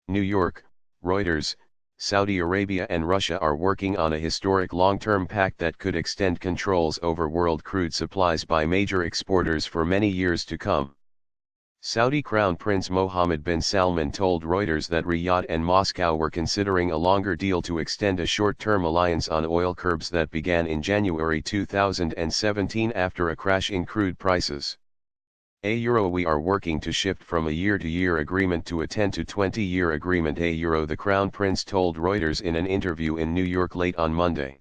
New York, Reuters. Saudi Arabia and Russia are working on a historic long-term pact that could extend controls over world crude supplies by major exporters for many years to come. Saudi Crown Prince Mohammed bin Salman told Reuters that Riyadh and Moscow were considering a longer deal to extend a short-term alliance on oil curbs that began in January 2017 after a crash in crude prices. We are working to shift from a year-to-year agreement to a 10 to 20-year agreement. The Crown Prince told Reuters in an interview in New York late on Monday.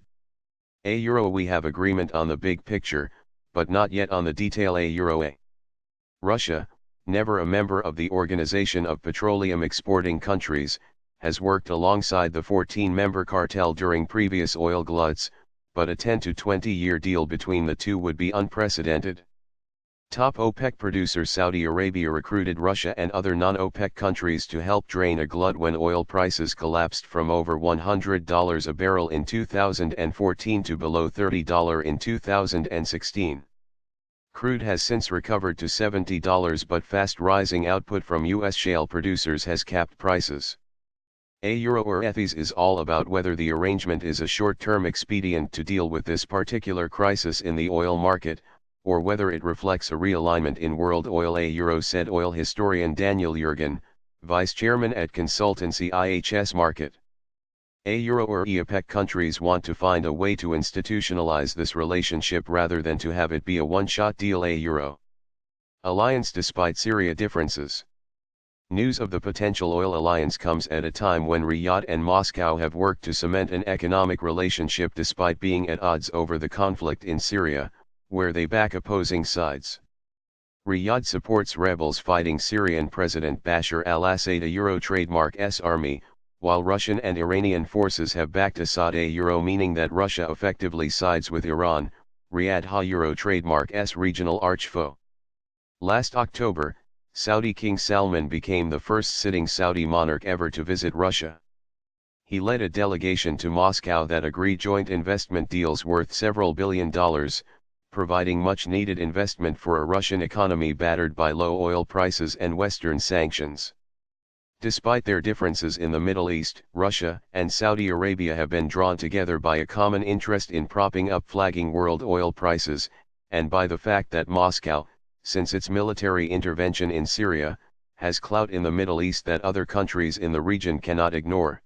We have agreement on the big picture, but not yet on the detail. Russia, never a member of the Organization of Petroleum Exporting Countries, has worked alongside the 14-member cartel during previous oil gluts, but a 10 to 20-year deal between the two would be unprecedented. Top OPEC producer Saudi Arabia recruited Russia and other non-OPEC countries to help drain a glut when oil prices collapsed from over $100 a barrel in 2014 to below $30 in 2016. Crude has since recovered to $70, but fast rising output from U.S. shale producers has capped prices. Ethies is all about whether the arrangement is a short-term expedient to deal with this particular crisis in the oil market, or whether it reflects a realignment in world oil. Said oil historian Daniel Yergin, vice chairman at consultancy IHS Markit. OPEC countries want to find a way to institutionalize this relationship rather than to have it be a one-shot deal. Alliance despite Syria differences. News of the potential oil alliance comes at a time when Riyadh and Moscow have worked to cement an economic relationship despite being at odds over the conflict in Syria, where they back opposing sides. Riyadh supports rebels fighting Syrian President Bashar al-Assad. Trademark S army, while Russian and Iranian forces have backed Assad. Meaning that Russia effectively sides with Iran. Riyadh trademark S regional archfoe. Last October, Saudi King Salman became the first sitting Saudi monarch ever to visit Russia. He led a delegation to Moscow that agreed joint investment deals worth several $1 billion, providing much-needed investment for a Russian economy battered by low oil prices and Western sanctions. Despite their differences in the Middle East, Russia and Saudi Arabia have been drawn together by a common interest in propping up flagging world oil prices, and by the fact that Moscow, since its military intervention in Syria, has clout in the Middle East that other countries in the region cannot ignore.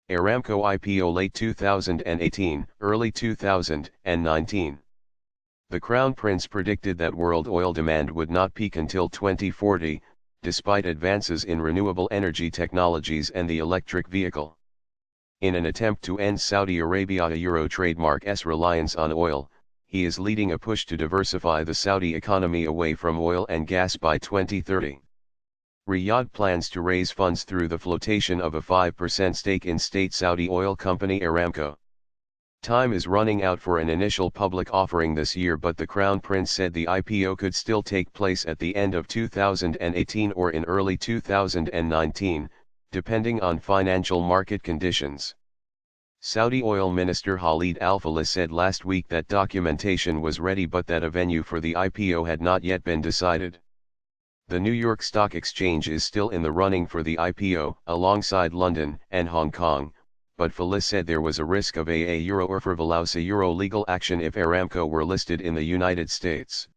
Aramco IPO late 2018, early 2019. The Crown Prince predicted that world oil demand would not peak until 2040, despite advances in renewable energy technologies and the electric vehicle. In an attempt to end Saudi Arabia trademark S reliance on oil, he is leading a push to diversify the Saudi economy away from oil and gas by 2030. Riyadh plans to raise funds through the flotation of a 5% stake in state Saudi oil company Aramco. Time is running out for an initial public offering this year, but the Crown Prince said the IPO could still take place at the end of 2018 or in early 2019, depending on financial market conditions. Saudi Oil Minister Khalid Al-Falih said last week that documentation was ready but that a venue for the IPO had not yet been decided. The New York Stock Exchange is still in the running for the IPO, alongside London and Hong Kong, but Falih said there was a risk of a legal action if Aramco were listed in the United States.